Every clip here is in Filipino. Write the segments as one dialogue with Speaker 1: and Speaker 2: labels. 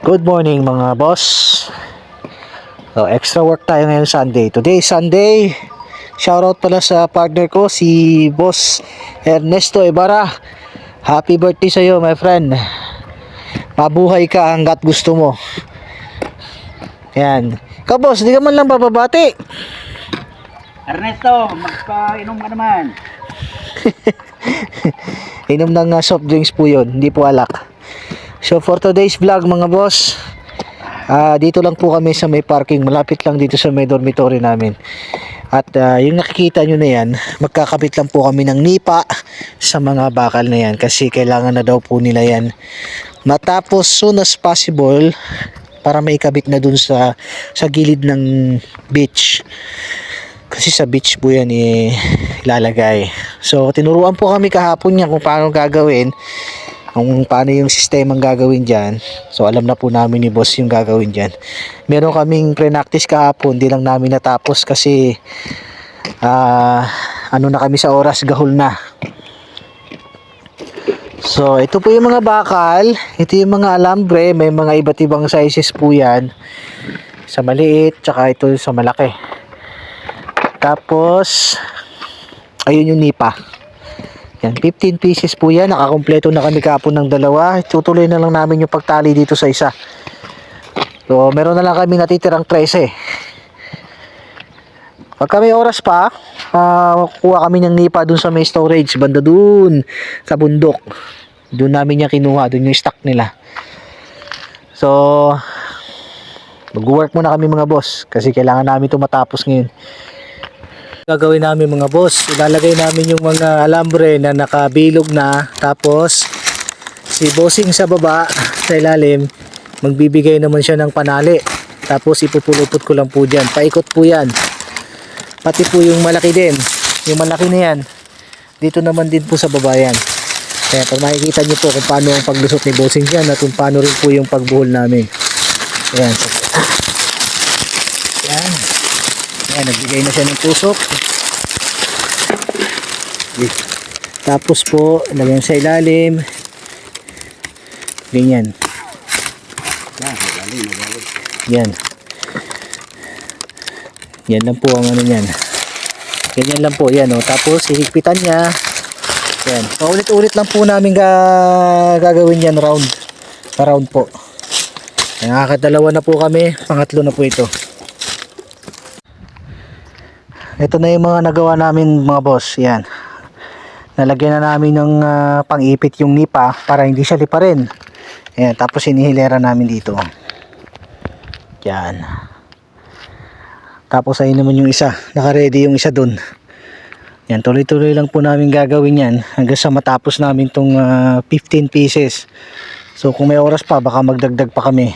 Speaker 1: Good morning mga boss. So, extra work tayo ngayon Sunday. Today is Sunday. Shoutout pala sa partner ko si Boss Ernesto Ibarra. Happy birthday sa iyo, my friend. Mabuhay ka hanggat gusto mo. Yan. Ikaw boss, di ka man lang bababati.
Speaker 2: Ernesto, magpainom ka naman.
Speaker 1: Inom ng soft drinks po yun, hindi po alak. So for today's vlog mga boss, dito lang po kami sa may parking, malapit lang dito sa may dormitory namin. At yung nakikita nyo na yan, magkakabit lang po kami ng nipa sa mga bakal na yan kasi kailangan na daw po nila yan matapos soon as possible para maikabit na dun sa gilid ng beach. Kasi sa beach po yan ilalagay. So tinuruan po kami kahapon niya kung paano gagawin, kung paano yung sistemang gagawin dyan. So alam na po namin ni boss yung gagawin dyan. Meron kaming pre-practice kahapon, di lang namin natapos kasi ano na kami sa oras, gahol na. So ito po yung mga bakal, ito yung mga alambre, may mga iba't ibang sizes po yan, sa maliit tsaka ito sa malaki. Tapos ayun yung nipa. Yan, 15 pieces po yan. Nakakompleto na kami kapon ng dalawa. Tutuloy na lang namin yung pagtali dito sa isa. So, meron na lang kami natitirang 13. Pagka may oras pa, kuha kami ng nipa dun sa may storage. Banda dun sa bundok. Dun namin niya kinuha. Dun yung stock nila. So, mag-work muna kami mga boss. Kasi kailangan namin ito matapos ngayon. Gagawin namin mga boss, ilalagay namin yung mga alambre na nakabilog na, tapos si bossing sa baba sa ilalim magbibigay naman siya ng panali, tapos ipupulupot ko lang po dyan, paikot po yan, pati po yung malaki din, yung malaki na yan dito naman din po sa baba yan. Kaya pag makikita nyo po kung paano ang paglusot ni bossing dyan at kung paano rin po yung pagbuhol namin. Ayan, yan. Ayan, nagbigay na siya ng tusok. Tapos po, lagyan sa ilalim. Ganyan. Yan. Yan lang po ang ano yan. Ganyan lang po, yan o. Tapos, hihigpitan niya. Yan. Paulit-ulit lang po namin gagawin yan round. Pa-round po. Nakakadalawa na po kami. Pangatlo na po ito. Ito na yung mga nagawa namin mga boss. Yan. Nalagyan na namin ng pang-ipit yung nipa para hindi siya liparin. Ayan. Tapos inihilera namin dito. Yan. Tapos ayun naman yung isa. Naka-ready yung isa dun. Yan. Tuloy-tuloy lang po namin gagawin yan hanggang sa matapos namin tong 15 pieces. So kung may oras pa baka magdagdag pa kami.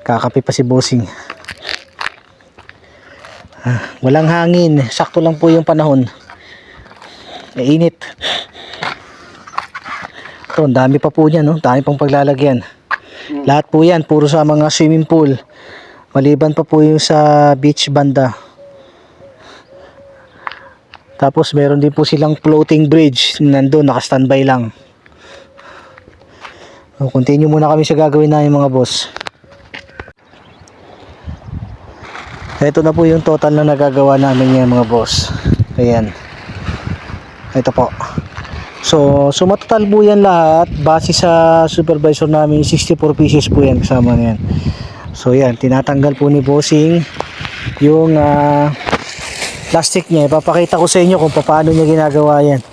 Speaker 1: Kakape pa si bossing. Walang hangin, sakto lang po yung panahon. Mainit. Ito, dami pa po niyan, no? Dami pang paglalagyan. Lahat po yan, puro sa mga swimming pool. Maliban pa po yung sa beach banda. Tapos meron din po silang floating bridge. Nandun, naka-standby lang. So, continue muna kami sa gagawin namin mga boss. Ito na po yung total na nagagawa namin yan mga boss. Ayan. Ito po. So sumatotal po yan lahat. Base sa supervisor namin, 64 pieces po yan kasama na yan. So yan, tinatanggal po ni bossing yung plastic niya. Ipapakita ko sa inyo kung paano niya ginagawa yan.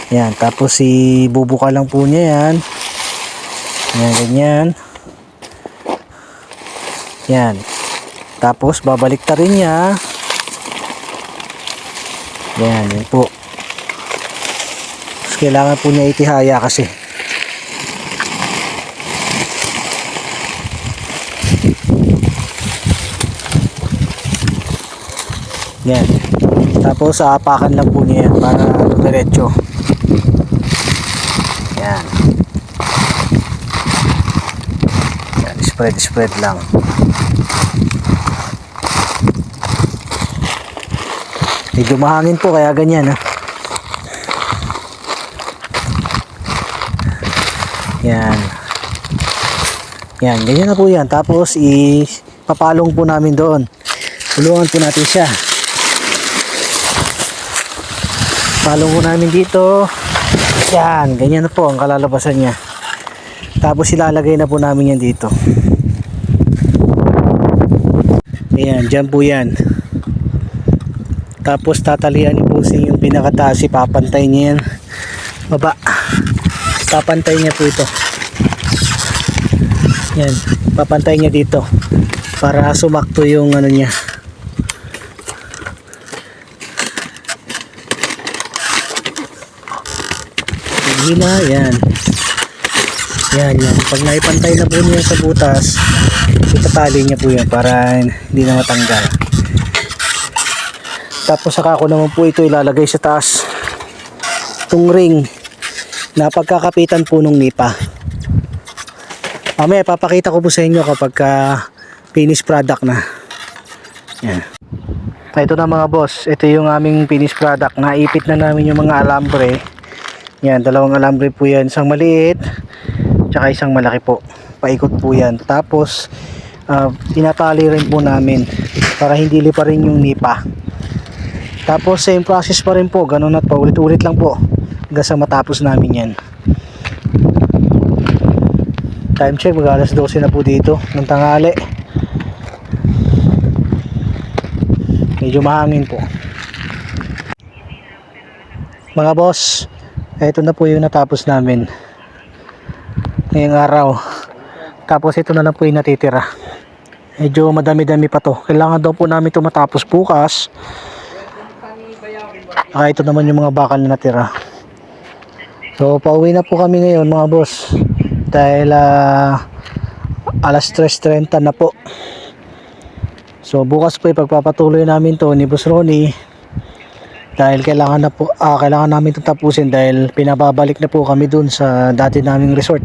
Speaker 1: Yan, tapos bubuka lang po niya yan. Yan, ganyan. Yan. Tapos babalik ta rin niya. Yan, yan po. Tapos kailangan po niya itihaya kasi. Yan. Tapos aapakan lang po niya yan para diretso. Yan. Yan, spread lang. Medyo mahangin po kaya ganyan ha. Yan. Yan, ganyan na po yan. Tapos, papalong po namin doon. Tulungan po natin siya. Palong po namin dito. Yan, ganyan na po ang kalalabasan niya. Tapos, ilalagay na po namin yan dito. Ayan, dyan po yan. Tapos, tatalian niyo po yung pinakataas. Papantay niya yan. Baba. Papantay niya po ito. Yan, papantay niya dito para sumakto yung ano niya. Hina, yan. Yan. Pag naipantay na po niya sa butas, itatali niya po yan para hindi na matanggal. Tapos saka ko naman po ito ilalagay sa taas. Itong ring na pagkakapitan po nung nipa. Mamaya papakita ko po sa inyo kapag finished product na. Yan. Ito na mga boss, ito yung aming finished product. Naipit na namin yung mga alambre. Yan, dalawang alambre po yan, isang maliit tsaka isang malaki po. Paikot po yan. Tapos tinatali rin po namin para hindi lipa rin yung nipa. Tapos same process pa rin po, ganun at paulit-ulit lang po hanggang sa matapos namin yan. Time check, mag alas 12 na po dito ng tanghali. Medyo mahangin po. Mga boss, ito na po yung natapos namin ngayong araw. Tapos ito na lang po yung natitira. Medyo madami-dami pa to. Kailangan daw po namin ito matapos bukas. Ito naman yung mga bakal na natira. So pauwi na po kami ngayon mga boss. Dahil alas 3:30 na po. So bukas po ipagpapatuloy namin to ni Boss Ronnie. Dahil kailangan namin ito tapusin dahil pinababalik na po kami dun sa dati naming resort.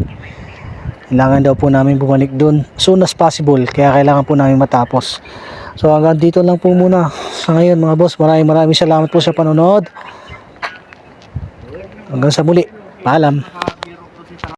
Speaker 1: Kailangan daw po namin bumalik dun soon as possible. Kaya kailangan po namin matapos. So hanggang dito lang po muna sa ngayon mga boss. Maraming salamat po sa panonood. Hanggang sa muli. Paalam.